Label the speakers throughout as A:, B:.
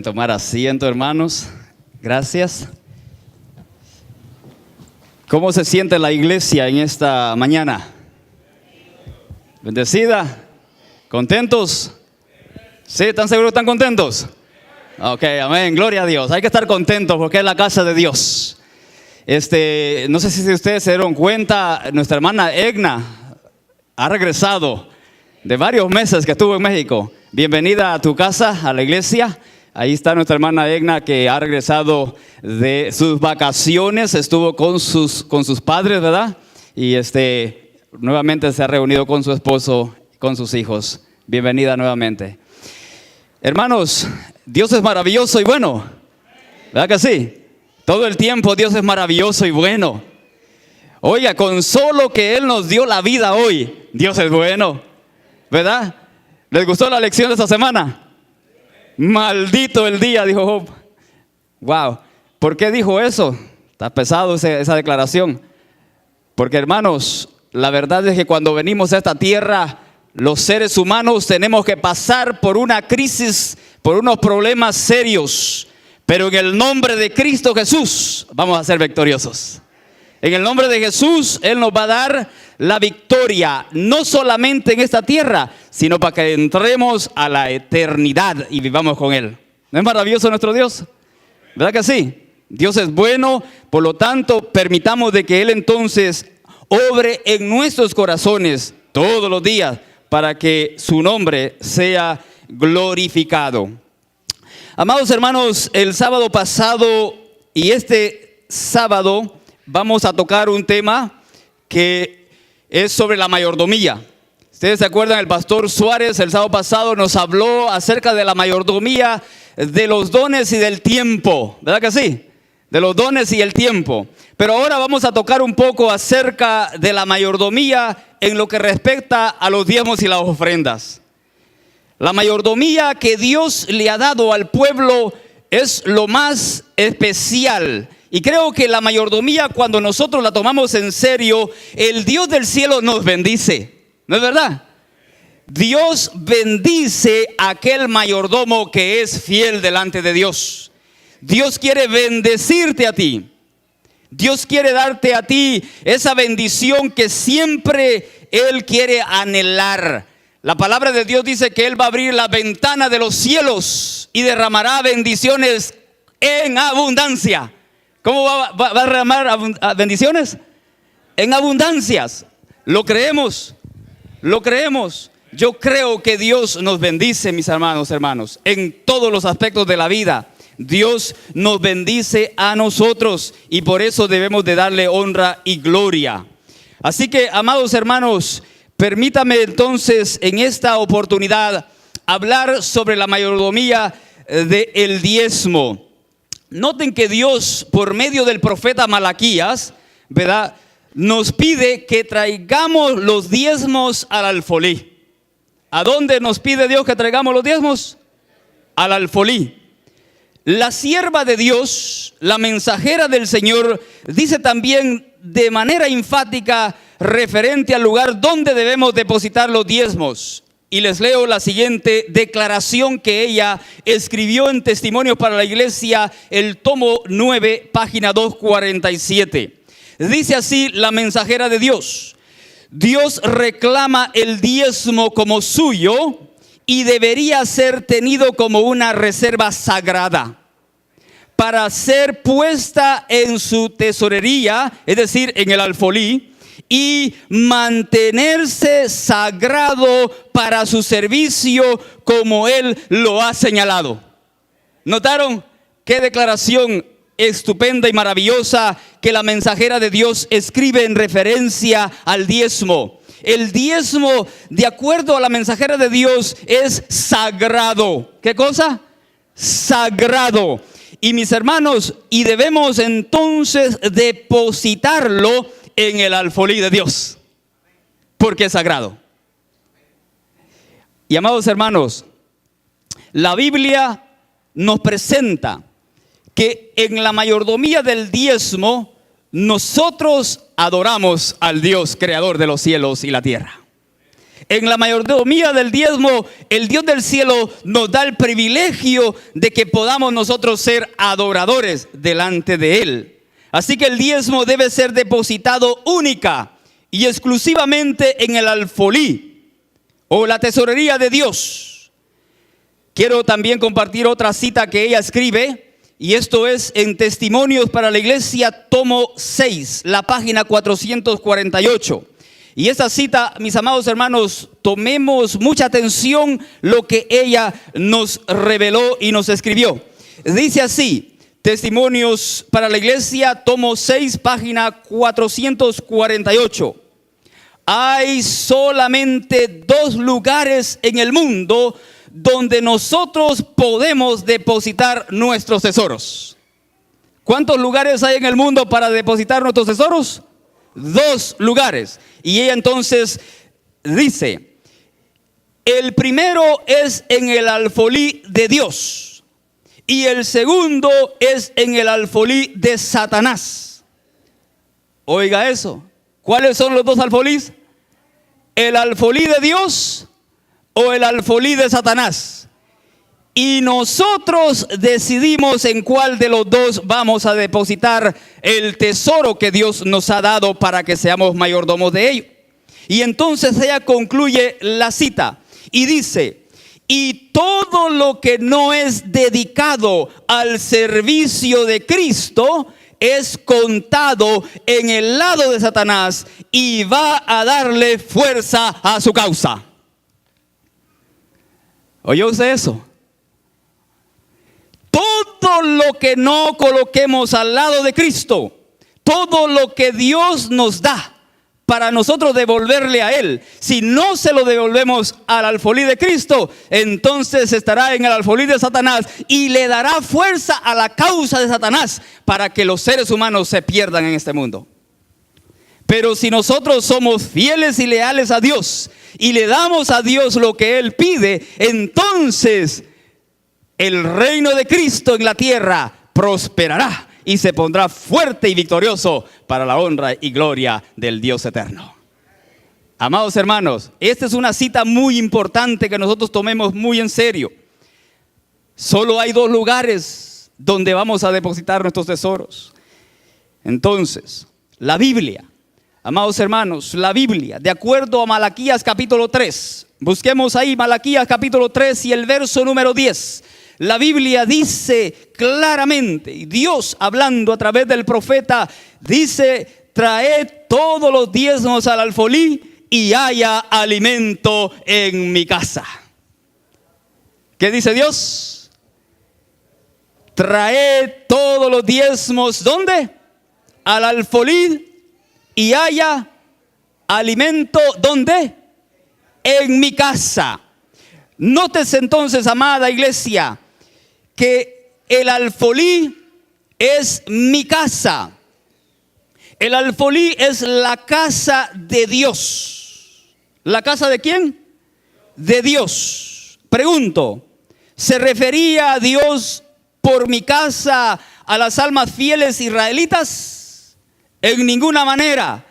A: Tomar asiento, hermanos. Gracias. ¿Cómo se siente la iglesia en esta mañana? ¿Bendecida? ¿Contentos? ¿Sí? ¿Están seguros que están contentos? Ok, amén. Gloria a Dios. Hay que estar contentos porque es la casa de Dios. No sé si ustedes se dieron cuenta, nuestra hermana Egna ha regresado de varios meses que estuvo en México. Bienvenida a tu casa, a la iglesia. Ahí está nuestra hermana Egna, que ha regresado de sus vacaciones, estuvo con sus padres, ¿verdad? Y nuevamente se ha reunido con su esposo, con sus hijos. Bienvenida nuevamente. Hermanos, Dios es maravilloso y bueno, ¿verdad que sí? Todo el tiempo Dios es maravilloso y bueno. Oiga, con solo que Él nos dio la vida hoy, Dios es bueno, ¿verdad? ¿Les gustó la lección de esta semana? Maldito el día, dijo Job. Wow, ¿por qué dijo eso? Está pesado esa declaración. Porque, hermanos, la verdad es que cuando venimos a esta tierra, los seres humanos tenemos que pasar por una crisis, por unos problemas serios. Pero en el nombre de Cristo Jesús vamos a ser victoriosos. En el nombre de Jesús, Él nos va a dar la victoria, no solamente en esta tierra, sino para que entremos a la eternidad y vivamos con Él. ¿No es maravilloso nuestro Dios? ¿Verdad que sí? Dios es bueno, por lo tanto, permitamos de que Él entonces obre en nuestros corazones todos los días para que su nombre sea glorificado. Amados hermanos, el sábado pasado y este sábado vamos a tocar un tema que es sobre la mayordomía. Ustedes se acuerdan, el pastor Suárez el sábado pasado nos habló acerca de la mayordomía, de los dones y del tiempo, ¿verdad que sí? De los dones y el tiempo. Pero ahora vamos a tocar un poco acerca de la mayordomía en lo que respecta a los diezmos y las ofrendas. La mayordomía que Dios le ha dado al pueblo es lo más especial. Y creo que la mayordomía, cuando nosotros la tomamos en serio, el Dios del cielo nos bendice. ¿No es verdad? Dios bendice a aquel mayordomo que es fiel delante de Dios. Dios quiere bendecirte a ti. Dios quiere darte a ti esa bendición que siempre Él quiere anhelar. La palabra de Dios dice que Él va a abrir la ventana de los cielos y derramará bendiciones en abundancia. ¿Cómo va a derramar bendiciones? En abundancias. ¿Lo creemos? ¿Lo creemos? Yo creo que Dios nos bendice, mis hermanos, en todos los aspectos de la vida. Dios nos bendice a nosotros y por eso debemos de darle honra y gloria. Así que, amados hermanos, permítame entonces en esta oportunidad hablar sobre la mayordomía del diezmo. Noten que Dios, por medio del profeta Malaquías, ¿verdad?, nos pide que traigamos los diezmos al alfolí. ¿A dónde nos pide Dios que traigamos los diezmos? Al alfolí. La sierva de Dios, la mensajera del Señor, dice también de manera enfática referente al lugar donde debemos depositar los diezmos. Y les leo la siguiente declaración que ella escribió en Testimonios para la Iglesia, el tomo 9, página 247. Dice así la mensajera de Dios: Dios reclama el diezmo como suyo y debería ser tenido como una reserva sagrada para ser puesta en su tesorería, es decir, en el alfolí, y mantenerse sagrado para su servicio como Él lo ha señalado. ¿Notaron qué declaración estupenda y maravillosa que la mensajera de Dios escribe en referencia al diezmo? El diezmo, de acuerdo a la mensajera de Dios, es sagrado. ¿Qué cosa? Sagrado. Y mis hermanos, y debemos entonces depositarlo en el alfolí de Dios, porque es sagrado. Y amados hermanos, la Biblia nos presenta que en la mayordomía del diezmo nosotros adoramos al Dios creador de los cielos y la tierra. En la mayordomía del diezmo, el Dios del cielo nos da el privilegio de que podamos nosotros ser adoradores delante de Él. Así que el diezmo debe ser depositado única y exclusivamente en el alfolí o la tesorería de Dios. Quiero también compartir otra cita que ella escribe, y esto es en Testimonios para la Iglesia, tomo 6, la página 448. Y esta cita, mis amados hermanos, tomemos mucha atención lo que ella nos reveló y nos escribió. Dice así, Testimonios para la Iglesia, tomo 6, página 448. Hay solamente 2 lugares en el mundo donde nosotros podemos depositar nuestros tesoros. ¿Cuántos lugares hay en el mundo para depositar nuestros tesoros? 2 lugares. Y ella entonces dice, el primero es en el alfolí de Dios y el segundo es en el alfolí de Satanás. Oiga eso. ¿Cuáles son los 2 alfolís? ¿El alfolí de Dios o el alfolí de Satanás? Y nosotros decidimos en cuál de los 2 vamos a depositar el tesoro que Dios nos ha dado para que seamos mayordomos de ello. Y entonces ella concluye la cita y dice, y todo lo que no es dedicado al servicio de Cristo es contado en el lado de Satanás y va a darle fuerza a su causa. ¿Oyó usted eso? Todo lo que no coloquemos al lado de Cristo, todo lo que Dios nos da para nosotros devolverle a Él, si no se lo devolvemos al alfolí de Cristo, entonces estará en el alfolí de Satanás y le dará fuerza a la causa de Satanás para que los seres humanos se pierdan en este mundo. Pero si nosotros somos fieles y leales a Dios y le damos a Dios lo que Él pide, entonces el reino de Cristo en la tierra prosperará y se pondrá fuerte y victorioso para la honra y gloria del Dios eterno. Amados hermanos, esta es una cita muy importante que nosotros tomemos muy en serio. Solo hay 2 lugares donde vamos a depositar nuestros tesoros. Entonces, la Biblia, amados hermanos, la Biblia, de acuerdo a Malaquías capítulo 3, busquemos ahí Malaquías capítulo 3 y el verso número 10. La Biblia dice claramente, y Dios hablando a través del profeta, dice, traed todos los diezmos al alfolí y haya alimento en mi casa. ¿Qué dice Dios? Traed todos los diezmos, ¿dónde? Al alfolí y haya alimento, ¿dónde? En mi casa. Nótese entonces, amada iglesia, que el alfolí es mi casa. El alfolí es la casa de Dios. ¿La casa de quién? De Dios. Pregunto, ¿se refería a Dios por mi casa a las almas fieles israelitas? En ninguna manera.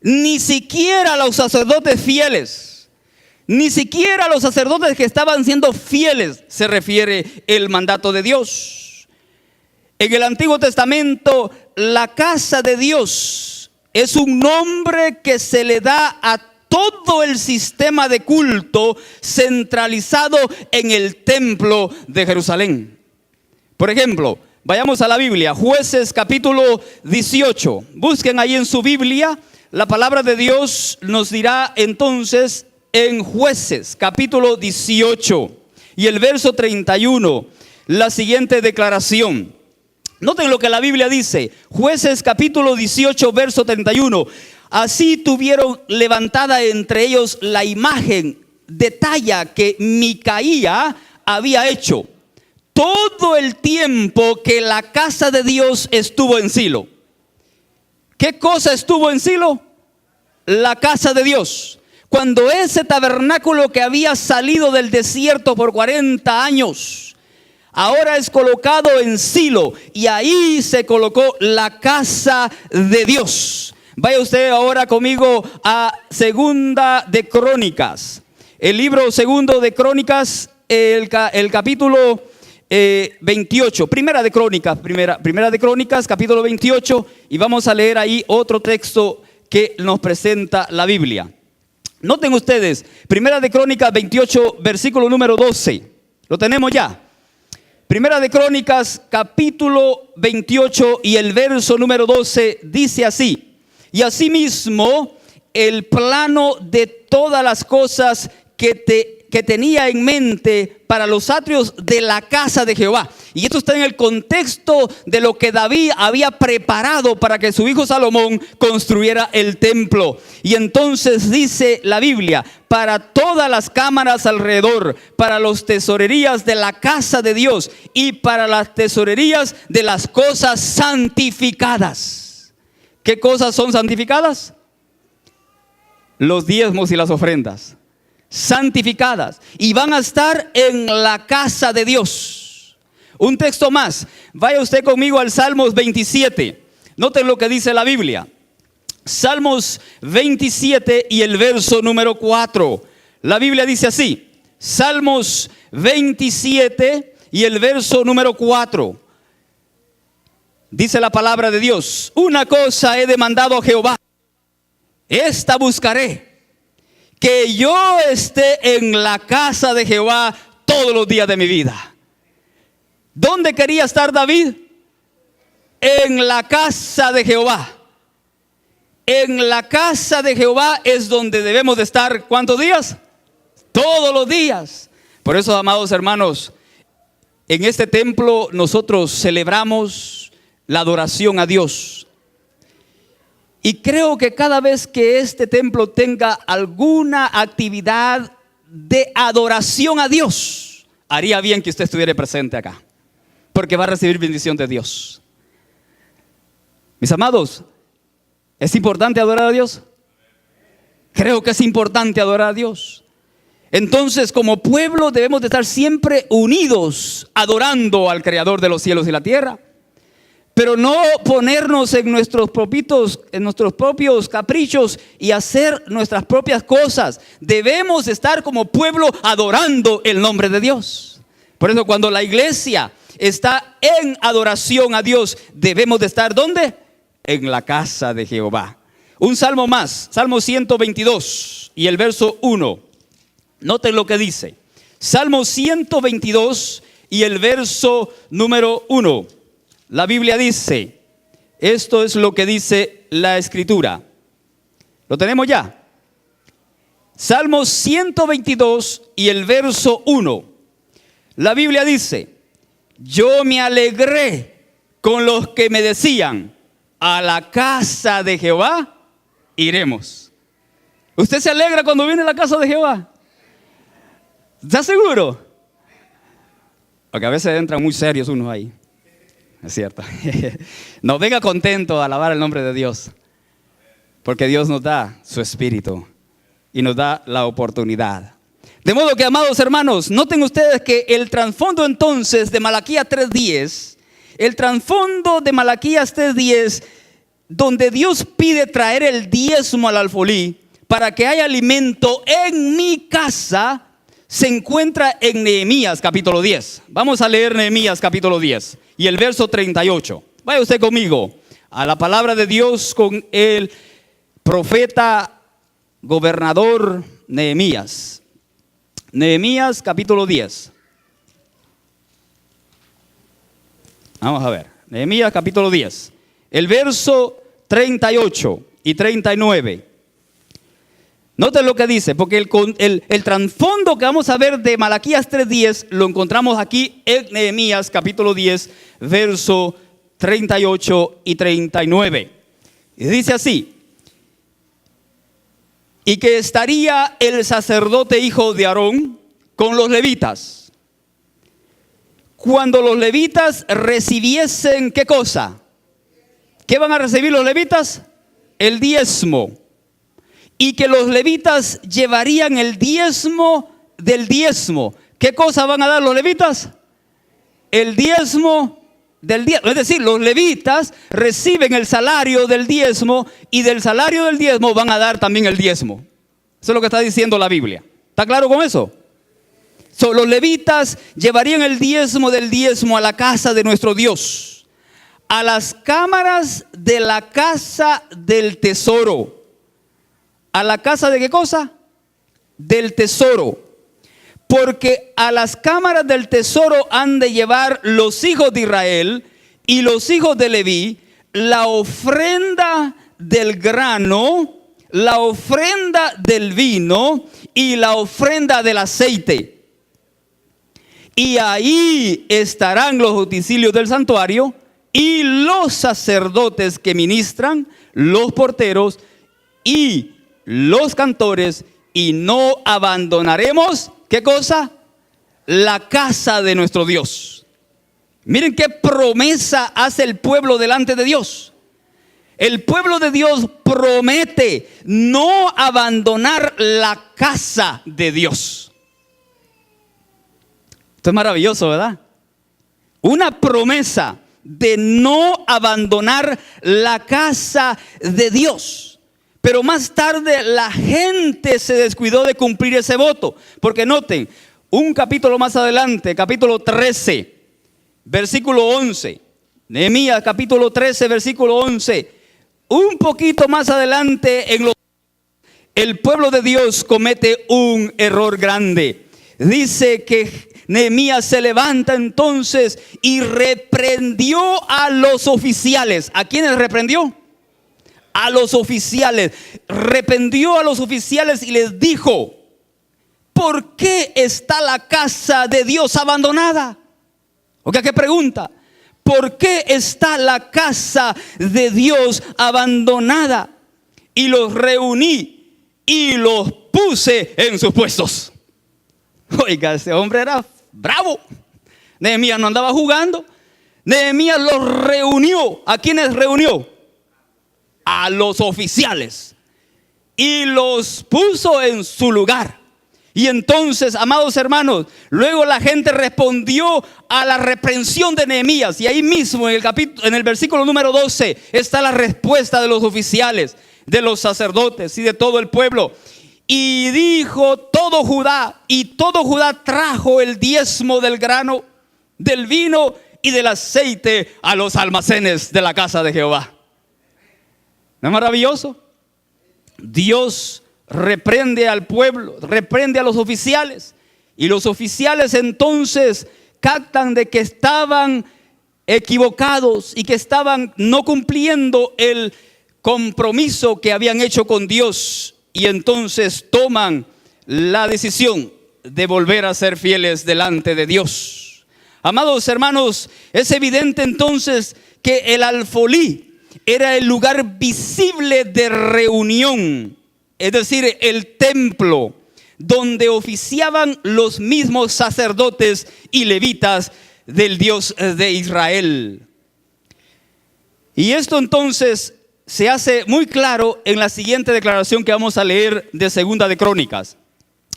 A: Ni siquiera a los sacerdotes fieles. Ni siquiera a los sacerdotes que estaban siendo fieles se refiere el mandato de Dios. En el Antiguo Testamento, la casa de Dios es un nombre que se le da a todo el sistema de culto centralizado en el templo de Jerusalén. Por ejemplo, vayamos a la Biblia, Jueces capítulo 18. Busquen ahí en su Biblia, la palabra de Dios nos dirá entonces en Jueces capítulo 18 y el verso 31, la siguiente declaración. Noten lo que la Biblia dice, Jueces capítulo 18, verso 31. Así tuvieron levantada entre ellos la imagen de talla que Micaía había hecho todo el tiempo que la casa de Dios estuvo en Silo. ¿Qué cosa estuvo en Silo? La casa de Dios. Cuando ese tabernáculo que había salido del desierto por 40 años, ahora es colocado en Silo, y ahí se colocó la casa de Dios. Vaya usted ahora conmigo a Segunda de Crónicas. El libro Segundo de Crónicas, el capítulo 28. Primera de Crónicas, capítulo 28. Y vamos a leer ahí otro texto que nos presenta la Biblia. Noten ustedes, Primera de Crónicas 28, versículo número 12. ¿Lo tenemos ya? Primera de Crónicas, capítulo 28 y el verso número 12 dice así: y asimismo el plano de todas las cosas que tenía en mente para los atrios de la casa de Jehová. Y esto está en el contexto de lo que David había preparado para que su hijo Salomón construyera el templo. Y entonces dice la Biblia: para todas las cámaras alrededor, para las tesorerías de la casa de Dios y para las tesorerías de las cosas santificadas. ¿Qué cosas son santificadas? Los diezmos y las ofrendas. Santificadas, y van a estar en la casa de Dios. Un texto más, vaya usted conmigo al Salmos 27. Noten lo que dice la Biblia. Salmos 27 y el verso número 4. La Biblia dice así: Salmos 27 y el verso número 4. Dice la palabra de Dios: una cosa he demandado a Jehová, esta buscaré, que yo esté en la casa de Jehová todos los días de mi vida. ¿Dónde quería estar David? En la casa de Jehová. En la casa de Jehová es donde debemos de estar. ¿Cuántos días? Todos los días. Por eso, amados hermanos, en este templo nosotros celebramos la adoración a Dios. Y creo que cada vez que este templo tenga alguna actividad de adoración a Dios, haría bien que usted estuviera presente acá, porque va a recibir bendición de Dios. Mis amados, ¿es importante adorar a Dios? Creo que es importante adorar a Dios. Entonces, como pueblo debemos de estar siempre unidos, adorando al Creador de los cielos y la tierra. Pero no ponernos en nuestros propios caprichos y hacer nuestras propias cosas. Debemos estar como pueblo adorando el nombre de Dios. Por eso cuando la iglesia está en adoración a Dios, debemos de estar ¿dónde? En la casa de Jehová. Un salmo más, Salmo 122 y el verso 1. Noten lo que dice. Salmo 122 y el verso número 1. La Biblia dice, esto es lo que dice la Escritura. ¿Lo tenemos ya? Salmo 122 y el verso 1. La Biblia dice: yo me alegré con los que me decían, a la casa de Jehová iremos. ¿Usted se alegra cuando viene a la casa de Jehová? ¿Está seguro? Porque a veces entran muy serios unos ahí. Es cierto. No, venga contento a alabar el nombre de Dios, porque Dios nos da su espíritu y nos da la oportunidad. De modo que, amados hermanos, noten ustedes que el trasfondo entonces de Malaquías 3:10, el trasfondo de Malaquías 3:10, donde Dios pide traer el diezmo al alfolí para que haya alimento en mi casa, se encuentra en Nehemías capítulo 10. Vamos a leer Nehemías capítulo 10 y el verso 38. Vaya usted conmigo a la palabra de Dios con el profeta gobernador Nehemías. Nehemías capítulo 10. Vamos a ver. Nehemías capítulo 10. El verso 38 y 39. Noten lo que dice, porque el trasfondo que vamos a ver de Malaquías 3:10 lo encontramos aquí en Nehemías capítulo 10, verso 38 y 39. Y dice así: y que estaría el sacerdote hijo de Aarón con los levitas, cuando los levitas recibiesen, ¿qué cosa? ¿Qué van a recibir los levitas? El diezmo. Y que los levitas llevarían el diezmo del diezmo. ¿Qué cosa van a dar los levitas? El diezmo del diezmo. Es decir, los levitas reciben el salario del diezmo y del salario del diezmo van a dar también el diezmo. Eso es lo que está diciendo la Biblia. ¿Está claro con eso? Los levitas llevarían el diezmo del diezmo a la casa de nuestro Dios, a las cámaras de la casa del tesoro. ¿A la casa de qué cosa? Del tesoro. Porque a las cámaras del tesoro han de llevar los hijos de Israel y los hijos de Leví la ofrenda del grano, la ofrenda del vino y la ofrenda del aceite. Y ahí estarán los utensilios del santuario y los sacerdotes que ministran, los porteros y los cantores, y no abandonaremos, ¿qué cosa? La casa de nuestro Dios. Miren qué promesa hace el pueblo delante de Dios. El pueblo de Dios promete no abandonar la casa de Dios. Esto es maravilloso, ¿verdad? Una promesa de no abandonar la casa de Dios. Pero más tarde la gente se descuidó de cumplir ese voto. Porque noten, un capítulo más adelante, capítulo 13, versículo 11. Nehemías capítulo 13, versículo 11. Un poquito más adelante, el pueblo de Dios comete un error grande. Dice que Nehemías se levanta entonces y reprendió a los oficiales. ¿A quiénes reprendió? A los oficiales. Reprendió a los oficiales y les dijo: ¿por qué está la casa de Dios abandonada? ¿O qué pregunta? ¿Por qué está la casa de Dios abandonada? Y los reuní y los puse en sus puestos. Oiga, ese hombre era bravo. Nehemías no andaba jugando. Nehemías los reunió. ¿A quiénes reunió? A los oficiales. Y los puso en su lugar. Y entonces, amados hermanos, luego la gente respondió a la reprensión de Nehemías. Y ahí mismo en el versículo número 12 está la respuesta de los oficiales, de los sacerdotes y de todo el pueblo. Y dijo todo Judá, y todo Judá trajo el diezmo del grano, del vino y del aceite a los almacenes de la casa de Jehová. ¿No es maravilloso? Dios reprende al pueblo, reprende a los oficiales, y los oficiales entonces captan de que estaban equivocados y que estaban no cumpliendo el compromiso que habían hecho con Dios. Y entonces toman la decisión de volver a ser fieles delante de Dios. Amados hermanos, es evidente entonces que el alfolí era el lugar visible de reunión, es decir, el templo donde oficiaban los mismos sacerdotes y levitas del Dios de Israel. Y esto entonces se hace muy claro en la siguiente declaración que vamos a leer de Segunda de Crónicas.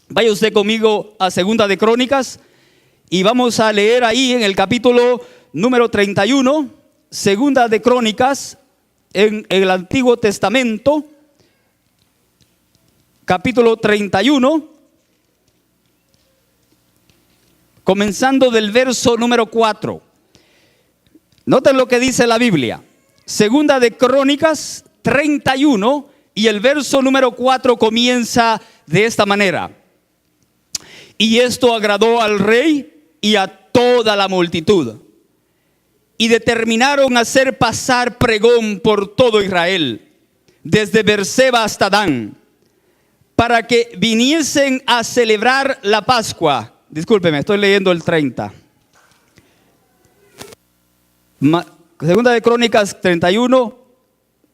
A: Vaya usted conmigo a Segunda de Crónicas y vamos a leer ahí en el capítulo número 31, Segunda de Crónicas, en el Antiguo Testamento, capítulo 31, comenzando del verso número 4. Noten lo que dice la Biblia. Segunda de Crónicas 31 y el verso número 4 comienza de esta manera. Y esto agradó al rey y a toda la multitud, y determinaron hacer pasar pregón por todo Israel, desde Beerseba hasta Dan, para que viniesen a celebrar la Pascua. Discúlpeme, estoy leyendo el 30. Segunda de Crónicas 31,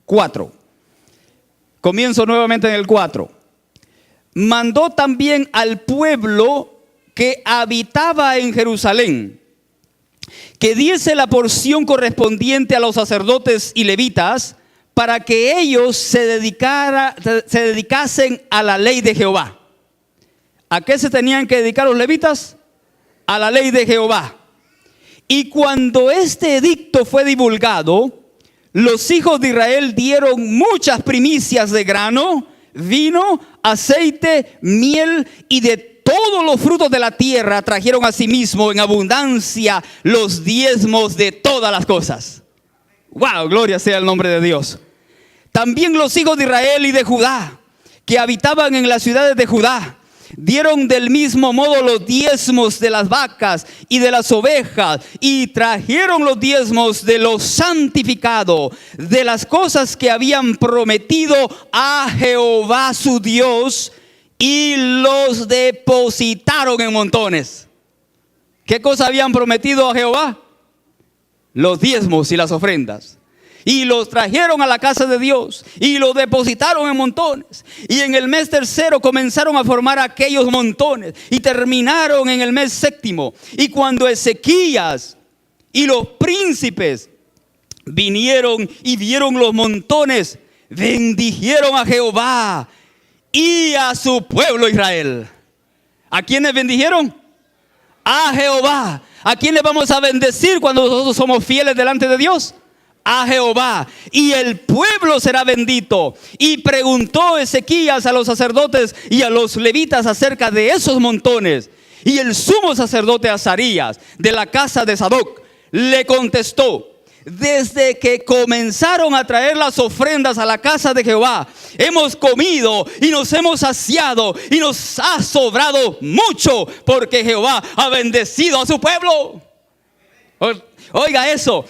A: 4. Comienzo nuevamente en el 4. Mandó también al pueblo que habitaba en Jerusalén que diese la porción correspondiente a los sacerdotes y levitas, para que ellos se dedicasen a la ley de Jehová. ¿A qué se tenían que dedicar los levitas? A la ley de Jehová. Y cuando este edicto fue divulgado, los hijos de Israel dieron muchas primicias de grano, vino, aceite, miel y de todos los frutos de la tierra. Trajeron a sí mismo en abundancia los diezmos de todas las cosas. ¡Wow! Gloria sea el nombre de Dios. También los hijos de Israel y de Judá, que habitaban en las ciudades de Judá, dieron del mismo modo los diezmos de las vacas y de las ovejas, y trajeron los diezmos de lo santificado, de las cosas que habían prometido a Jehová su Dios, y los depositaron en montones. ¿Qué cosa habían prometido a Jehová? Los diezmos y las ofrendas. Y los trajeron a la casa de Dios y los depositaron en montones. Y en el mes tercero comenzaron a formar aquellos montones y terminaron en el mes séptimo. Y cuando Ezequías y los príncipes vinieron y vieron los montones, bendijeron a Jehová y a su pueblo Israel. ¿A quiénes bendijeron? A Jehová. ¿A quién le vamos a bendecir cuando nosotros somos fieles delante de Dios? A Jehová. Y el pueblo será bendito. Y preguntó Ezequías a los sacerdotes y a los levitas acerca de esos montones. Y el sumo sacerdote Azarías, de la casa de Sadoc, le contestó: desde que comenzaron a traer las ofrendas a la casa de Jehová, hemos comido y nos hemos saciado y nos ha sobrado mucho, porque Jehová ha bendecido a su pueblo. Oiga eso.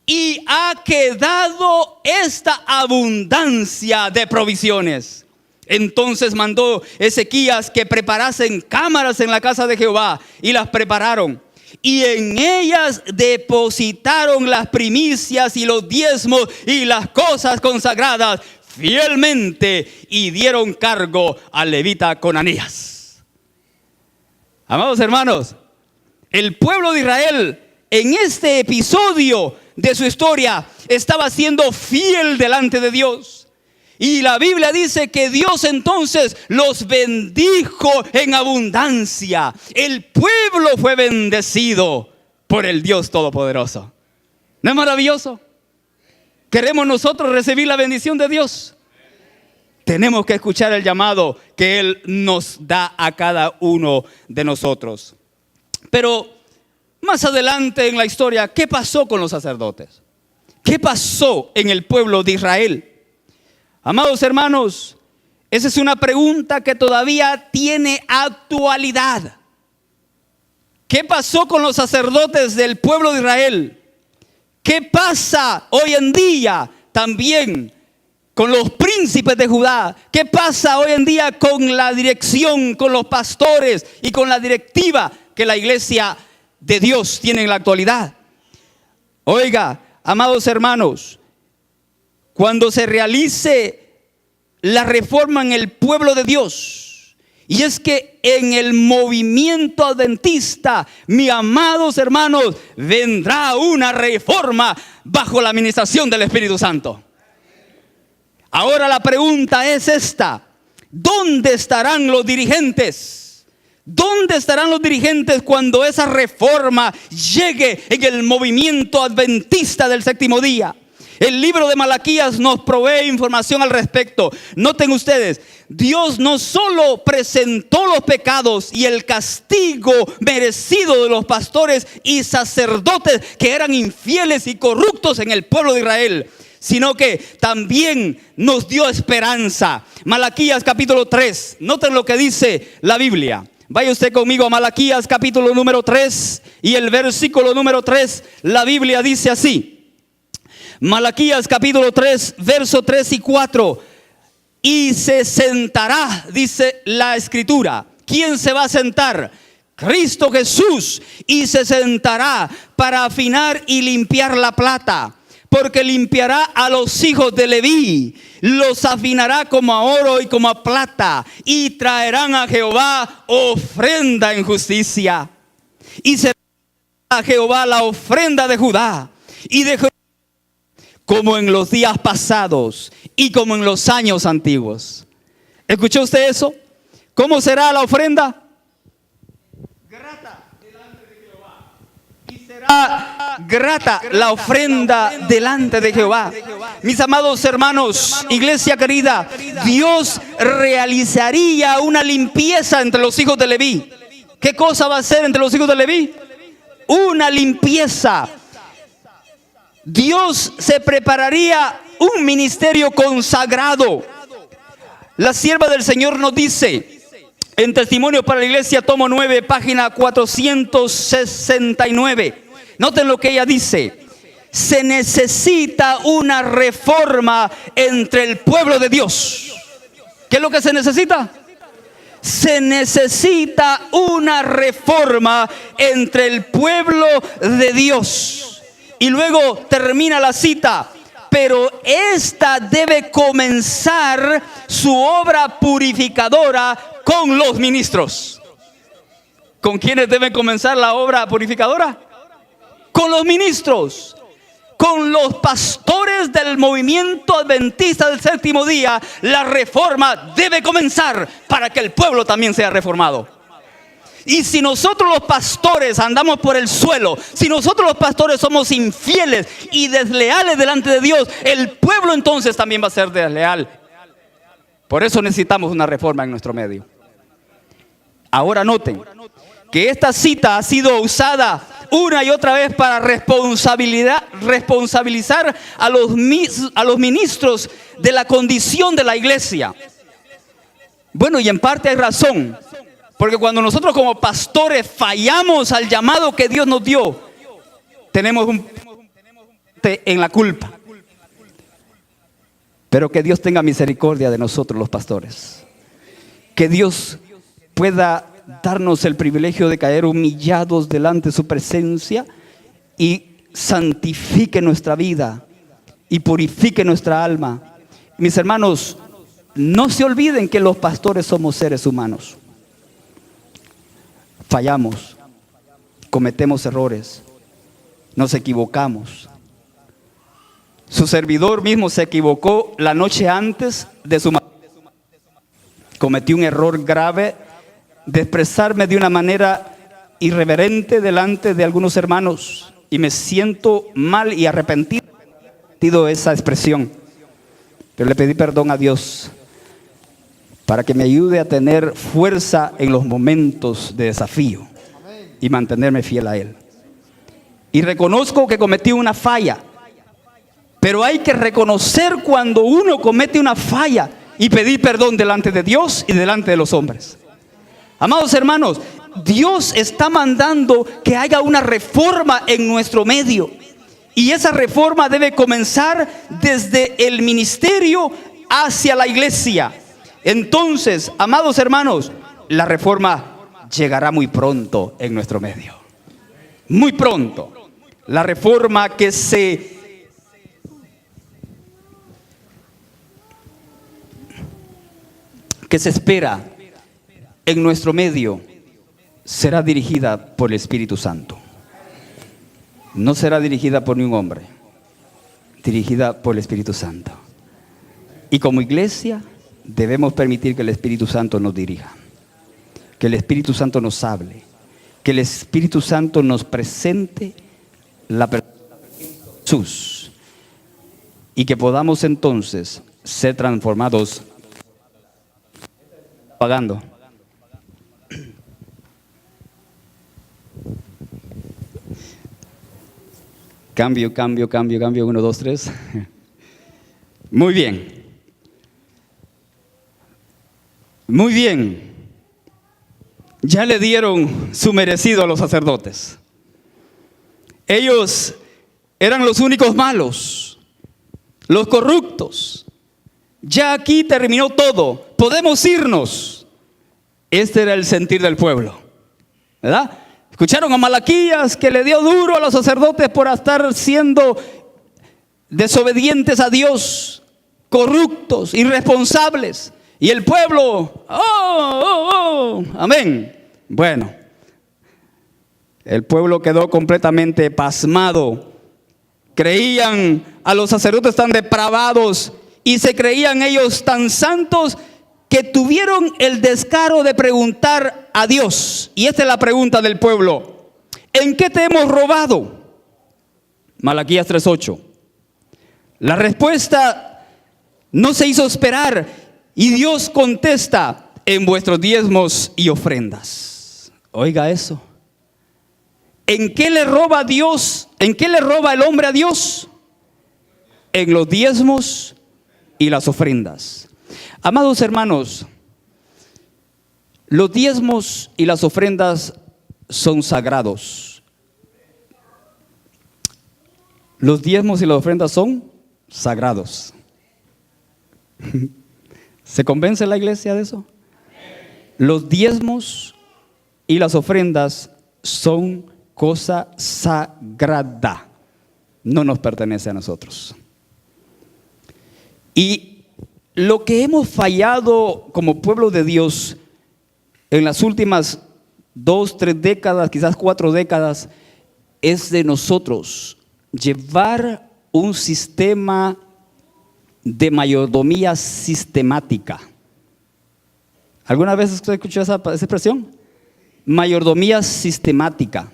A: Y ha quedado esta abundancia de provisiones. Entonces mandó Ezequías que preparasen cámaras en la casa de Jehová, y las prepararon. Y en ellas depositaron las primicias y los diezmos y las cosas consagradas fielmente, y dieron cargo al levita Conanías. Amados hermanos, el pueblo de Israel en este episodio de su historia estaba siendo fiel delante de Dios. Y la Biblia dice que Dios entonces los bendijo en abundancia. El pueblo fue bendecido por el Dios Todopoderoso. ¿No es maravilloso? ¿Queremos nosotros recibir la bendición de Dios? Tenemos que escuchar el llamado que Él nos da a cada uno de nosotros. Pero más adelante en la historia, ¿qué pasó con los sacerdotes? ¿Qué pasó en el pueblo de Israel? Amados hermanos, esa es una pregunta que todavía tiene actualidad. ¿Qué pasó con los sacerdotes del pueblo de Israel? ¿Qué pasa hoy en día también con los príncipes de Judá? ¿Qué pasa hoy en día con la dirección, con los pastores y con la directiva que la iglesia de Dios tiene en la actualidad? Oiga, amados hermanos, cuando se realice la reforma en el pueblo de Dios, y es que en el movimiento adventista, mis amados hermanos, vendrá una reforma bajo la administración del Espíritu Santo. Ahora la pregunta es esta: ¿dónde estarán los dirigentes? ¿Dónde estarán los dirigentes cuando esa reforma llegue en el movimiento adventista del séptimo día? El libro de Malaquías nos provee información al respecto. Noten ustedes, Dios no solo presentó los pecados y el castigo merecido de los pastores y sacerdotes que eran infieles y corruptos en el pueblo de Israel, sino que también nos dio esperanza. Malaquías capítulo 3, noten lo que dice la Biblia. Vaya usted conmigo a Malaquías capítulo número 3 y el versículo número 3. La Biblia dice así. Malaquías capítulo 3, verso 3 y 4. Y se sentará, dice la escritura. ¿Quién se va a sentar? Cristo Jesús. Y se sentará para afinar y limpiar la plata, porque limpiará a los hijos de Leví, los afinará como a oro y como a plata, y traerán a Jehová ofrenda en justicia. Y será a Jehová la ofrenda de Judá y de Jerusalén, como en los días pasados y como en los años antiguos. ¿Escuchó usted eso? ¿Cómo será la ofrenda? Grata delante de Jehová. Y grata la ofrenda delante de Jehová. Mis amados hermanos, iglesia querida, Dios realizaría una limpieza entre los hijos de Leví. ¿Qué cosa va a hacer entre los hijos de Leví? Una limpieza. Dios se prepararía un ministerio consagrado. La sierva del Señor nos dice en Testimonios para la Iglesia, tomo 9, página 469. Noten lo que ella dice. Se necesita una reforma entre el pueblo de Dios. ¿Qué es lo que se necesita? Se necesita una reforma entre el pueblo de Dios. Y luego termina la cita. Pero esta debe comenzar su obra purificadora con los ministros. ¿Con quiénes debe comenzar la obra purificadora? Con los ministros, con los pastores del movimiento adventista del séptimo día. La reforma debe comenzar para que el pueblo también sea reformado. Y si nosotros los pastores andamos por el suelo, si nosotros los pastores somos infieles y desleales delante de Dios, el pueblo entonces también va a ser desleal. Por eso necesitamos una reforma en nuestro medio. Ahora noten que esta cita ha sido usada una y otra vez para responsabilizar a los ministros de la condición de la iglesia. Bueno, y en parte hay razón. Porque cuando nosotros como pastores fallamos al llamado que Dios nos dio, tenemos un en la culpa. Pero que Dios tenga misericordia de nosotros los pastores. Que Dios pueda darnos el privilegio de caer humillados delante de su presencia y santifique nuestra vida y purifique nuestra alma. Mis hermanos, no se olviden que los pastores somos seres humanos. Fallamos, cometemos errores, nos equivocamos. Su servidor mismo se equivocó la noche antes de su matrimonio. Cometí un error grave de expresarme de una manera irreverente delante de algunos hermanos y me siento mal y arrepentido de esa expresión. Pero le pedí perdón a Dios para que me ayude a tener fuerza en los momentos de desafío y mantenerme fiel a Él. Y reconozco que cometí una falla, pero hay que reconocer cuando uno comete una falla y pedir perdón delante de Dios y delante de los hombres. Amados hermanos, Dios está mandando que haya una reforma en nuestro medio. Y esa reforma debe comenzar desde el ministerio hacia la iglesia. Entonces, amados hermanos, la reforma llegará muy pronto en nuestro medio. Muy pronto. La reforma que se espera en nuestro medio será dirigida por el Espíritu Santo. No será dirigida por ningún hombre, dirigida por el Espíritu Santo. Y como iglesia debemos permitir que el Espíritu Santo nos dirija, que el Espíritu Santo nos hable, que el Espíritu Santo nos presente la persona de Jesús y que podamos entonces ser transformados. Pagando. Cambio, 1, 2, 3. Muy bien. Muy bien. Ya le dieron su merecido a los sacerdotes. Ellos eran los únicos malos, los corruptos. Ya aquí terminó todo. Podemos irnos. Este era el sentir del pueblo, ¿verdad? Escucharon a Malaquías que le dio duro a los sacerdotes por estar siendo desobedientes a Dios, corruptos, irresponsables. Y el pueblo, amén. Bueno, el pueblo quedó completamente pasmado. Creían a los sacerdotes tan depravados y se creían ellos tan santos que tuvieron el descaro de preguntar a Dios. Y esta es la pregunta del pueblo: ¿en qué te hemos robado? Malaquías 3:8. La respuesta no se hizo esperar y Dios contesta: en vuestros diezmos y ofrendas. Oiga eso. ¿En qué le roba Dios? ¿En qué le roba el hombre a Dios? En los diezmos y las ofrendas. Amados hermanos, los diezmos y las ofrendas son sagrados. Los diezmos y las ofrendas son sagrados. ¿Se convence la iglesia de eso? Los diezmos y las ofrendas son cosa sagrada. No nos pertenece a nosotros. Y lo que hemos fallado como pueblo de Dios en las últimas 2, 3 décadas, quizás 4 décadas, es de nosotros llevar un sistema de mayordomía sistemática. ¿Alguna vez usted escuchó esa expresión? Mayordomía sistemática.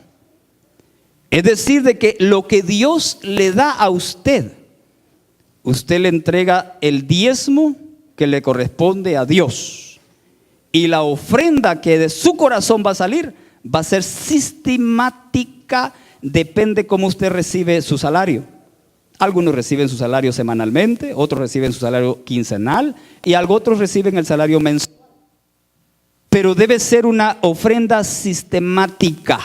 A: Es decir, de que lo que Dios le da a usted, usted le entrega el diezmo que le corresponde a Dios. Y la ofrenda que de su corazón va a salir, va a ser sistemática, depende cómo usted recibe su salario. Algunos reciben su salario semanalmente, otros reciben su salario quincenal y otros reciben el salario mensual. Pero debe ser una ofrenda sistemática.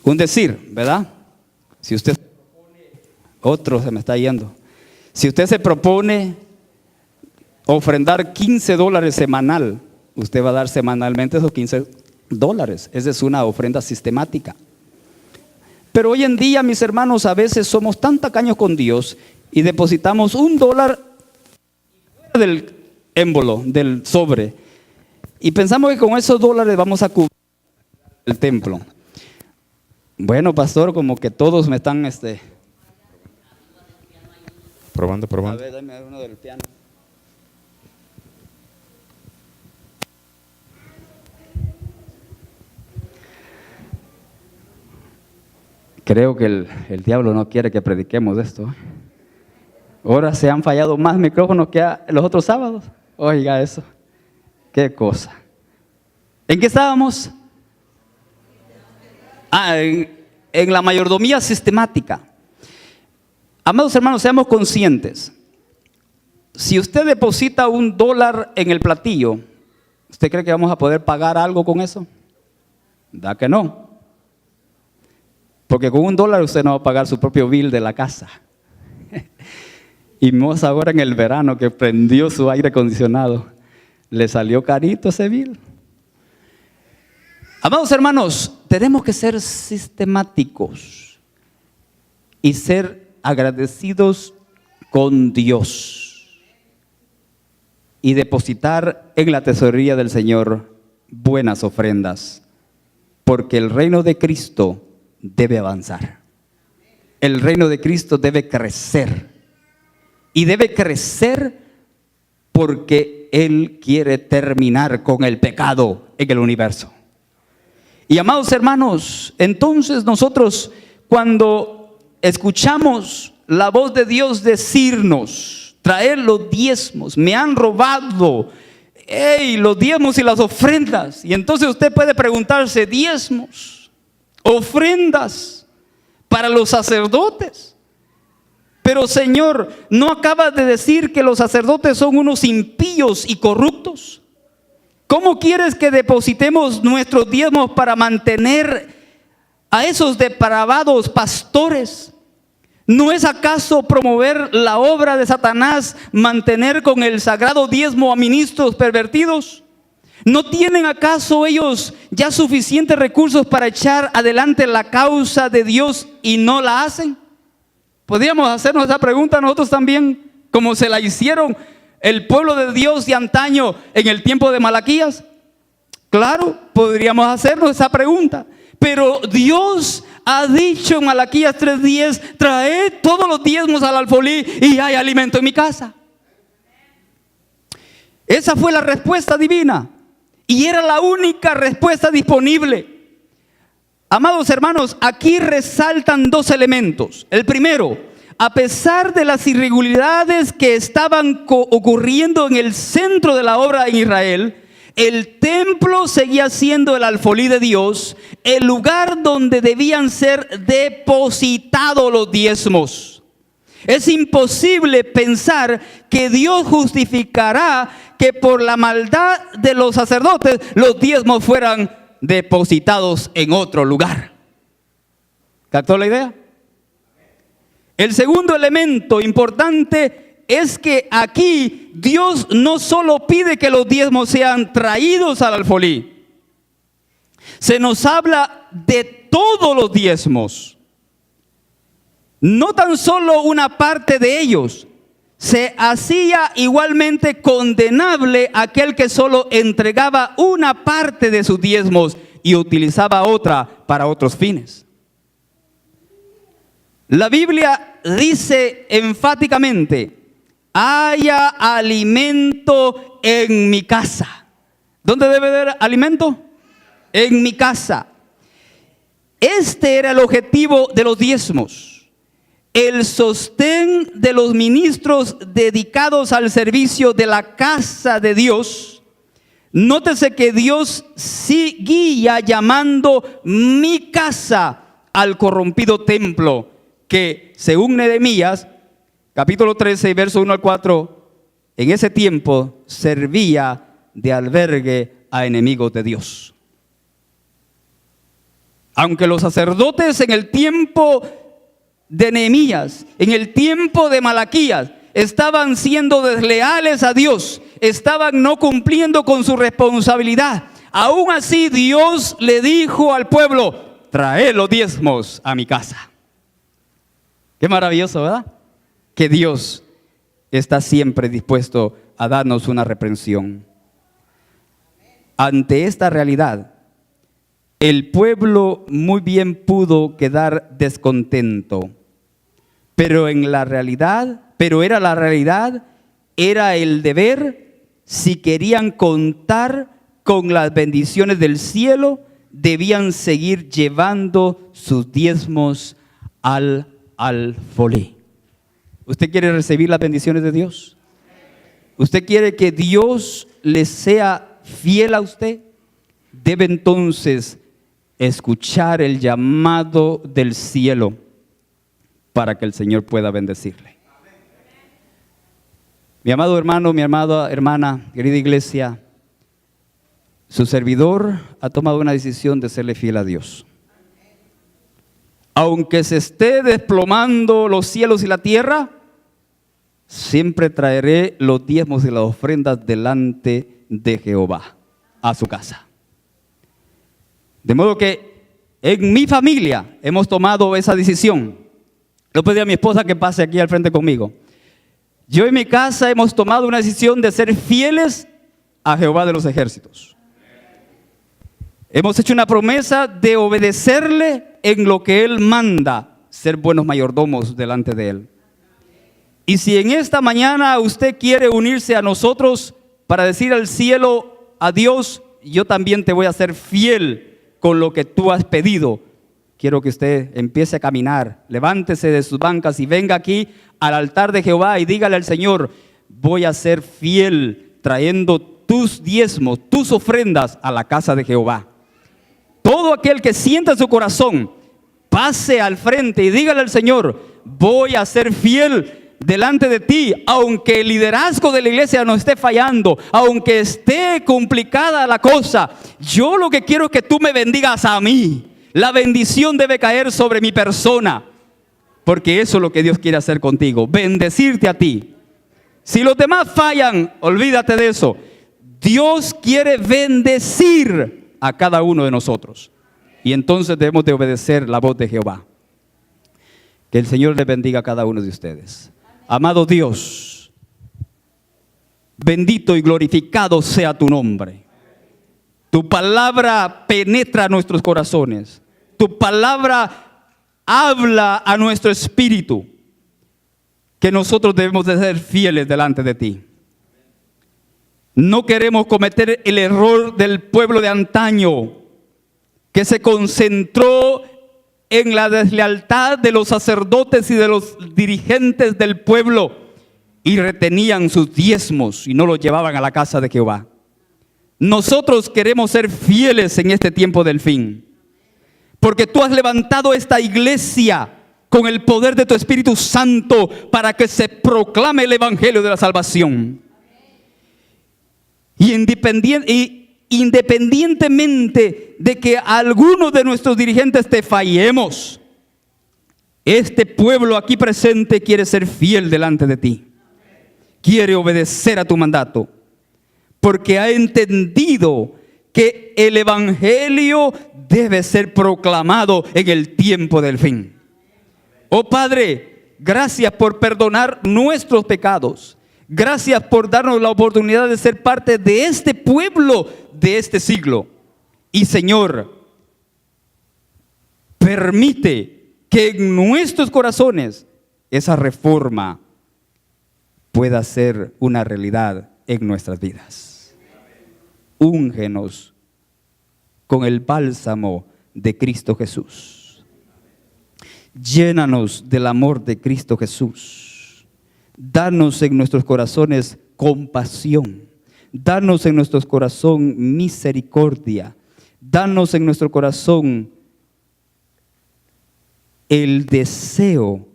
A: Un decir, ¿verdad? Si usted otro se me está yendo. Si usted se propone ofrendar $15 semanal, usted va a dar semanalmente esos $15. Esa es una ofrenda sistemática. Pero hoy en día, mis hermanos, a veces somos tan tacaños con Dios y depositamos $1 fuera del émbolo, del sobre, y pensamos que con esos dólares vamos a cubrir el templo. Bueno, pastor, como que todos me están
B: Probando.
A: A ver, dame uno del piano. Creo que el diablo no quiere que prediquemos esto. Ahora se han fallado más micrófonos que los otros sábados. Oiga eso. Qué cosa. ¿En qué estábamos? En la mayordomía sistemática. Amados hermanos, seamos conscientes. Si usted deposita $1 en el platillo, ¿usted cree que vamos a poder pagar algo con eso? ¿Da que no? Porque con $1 usted no va a pagar su propio bill de la casa. Y más ahora en el verano que prendió su aire acondicionado, le salió carito ese bill. Amados hermanos, tenemos que ser sistemáticos y ser agradecidos con Dios y depositar en la tesorería del Señor buenas ofrendas, porque el reino de Cristo debe avanzar. El reino de Cristo debe crecer. Y debe crecer porque Él quiere terminar con el pecado en el universo. Y amados hermanos, entonces nosotros cuando escuchamos la voz de Dios decirnos, traer los diezmos, me han robado, los diezmos y las ofrendas. Y entonces usted puede preguntarse, diezmos, ofrendas para los sacerdotes. Pero Señor, ¿no acabas de decir que los sacerdotes son unos impíos y corruptos? ¿Cómo quieres que depositemos nuestros diezmos para mantener a esos depravados pastores? ¿No es acaso promover la obra de Satanás mantener con el sagrado diezmo a ministros pervertidos? ¿No tienen acaso ellos ya suficientes recursos para echar adelante la causa de Dios y no la hacen? Podríamos hacernos esa pregunta nosotros también, como se la hicieron el pueblo de Dios de antaño en el tiempo de Malaquías. Claro, podríamos hacernos esa pregunta. Pero Dios ha dicho en Malaquías 3:10, traed todos los diezmos al alfolí y hay alimento en mi casa. Esa fue la respuesta divina y era la única respuesta disponible. Amados hermanos, aquí resaltan dos elementos. El primero, a pesar de las irregularidades que estaban ocurriendo en el centro de la obra en Israel, el templo seguía siendo el alfolí de Dios, el lugar donde debían ser depositados los diezmos. Es imposible pensar que Dios justificará que por la maldad de los sacerdotes los diezmos fueran depositados en otro lugar. ¿Captó la idea? El segundo elemento importante es que aquí Dios no solo pide que los diezmos sean traídos al alfolí, se nos habla de todos los diezmos, no tan solo una parte de ellos. Se hacía igualmente condenable aquel que solo entregaba una parte de sus diezmos y utilizaba otra para otros fines. La Biblia dice enfáticamente: haya alimento en mi casa. ¿Dónde debe haber alimento? En mi casa. Este era el objetivo de los diezmos. El sostén de los ministros dedicados al servicio de la casa de Dios. Nótese que Dios seguía llamando mi casa al corrompido templo, que según Nehemías, capítulo 13, verso 1 al 4, en ese tiempo servía de albergue a enemigos de Dios. Aunque los sacerdotes en el tiempo de Nehemías, en el tiempo de Malaquías, estaban siendo desleales a Dios, estaban no cumpliendo con su responsabilidad, aún así Dios le dijo al pueblo: traed los diezmos a mi casa. Qué maravilloso, ¿verdad? Que Dios está siempre dispuesto a darnos una reprensión. Ante esta realidad, el pueblo muy bien pudo quedar descontento, pero era la realidad, era el deber. Si querían contar con las bendiciones del cielo, debían seguir llevando sus diezmos al alfolí. ¿Usted quiere recibir las bendiciones de Dios? ¿Usted quiere que Dios le sea fiel a usted? Debe entonces escuchar el llamado del cielo para que el Señor pueda bendecirle. Mi amado hermano, mi amada hermana, querida iglesia, su servidor ha tomado una decisión de serle fiel a Dios. Aunque se esté desplomando los cielos y la tierra, siempre traeré los diezmos y las ofrendas delante de Jehová a su casa. De modo que en mi familia hemos tomado esa decisión. Le pedí a mi esposa que pase aquí al frente conmigo. Yo y mi casa hemos tomado una decisión de ser fieles a Jehová de los ejércitos. Hemos hecho una promesa de obedecerle en lo que Él manda, ser buenos mayordomos delante de Él. Y si en esta mañana usted quiere unirse a nosotros para decir al cielo: a Dios, yo también te voy a ser fiel con lo que tú has pedido, quiero que usted empiece a caminar, levántese de sus bancas y venga aquí al altar de Jehová y dígale al Señor: voy a ser fiel trayendo tus diezmos, tus ofrendas a la casa de Jehová. Todo aquel que sienta en su corazón, pase al frente y dígale al Señor: voy a ser fiel delante de ti, aunque el liderazgo de la iglesia no esté fallando, aunque esté complicada la cosa. Yo lo que quiero es que tú me bendigas a mí. La bendición debe caer sobre mi persona, porque eso es lo que Dios quiere hacer contigo, bendecirte a ti. Si los demás fallan, olvídate de eso. Dios quiere bendecir a cada uno de nosotros, y entonces debemos de obedecer la voz de Jehová. Que el Señor les bendiga a cada uno de ustedes. Amado Dios, bendito y glorificado sea tu nombre. Tu palabra penetra nuestros corazones. Tu palabra habla a nuestro espíritu, que nosotros debemos de ser fieles delante de ti. No queremos cometer el error del pueblo de antaño, que se concentró en la deslealtad de los sacerdotes y de los dirigentes del pueblo, y retenían sus diezmos y no los llevaban a la casa de Jehová. Nosotros queremos ser fieles en este tiempo del fin, porque tú has levantado esta iglesia con el poder de tu Espíritu Santo para que se proclame el evangelio de la salvación. Y independientemente de que algunos de nuestros dirigentes te fallemos, este pueblo aquí presente quiere ser fiel delante de ti. Quiere obedecer a tu mandato, porque ha entendido que el evangelio debe ser proclamado en el tiempo del fin. Oh Padre, gracias por perdonar nuestros pecados. Gracias por darnos la oportunidad de ser parte de este pueblo de este siglo. Y Señor, permite que en nuestros corazones esa reforma pueda ser una realidad en nuestras vidas. Úngenos con el bálsamo de Cristo Jesús. Llénanos del amor de Cristo Jesús. Danos en nuestros corazones compasión. Danos en nuestros corazones misericordia. Danos en nuestro corazón el deseo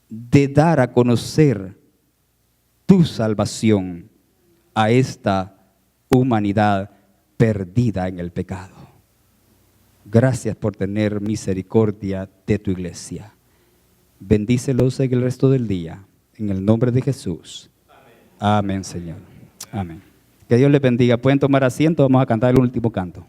A: de dar a conocer tu salvación a esta humanidad perdida en el pecado. Gracias por tener misericordia de tu iglesia. Bendícelos en el resto del día. En el nombre de Jesús. Amén, Señor. Amén. Que Dios les bendiga. Pueden tomar asiento. Vamos a cantar el último canto.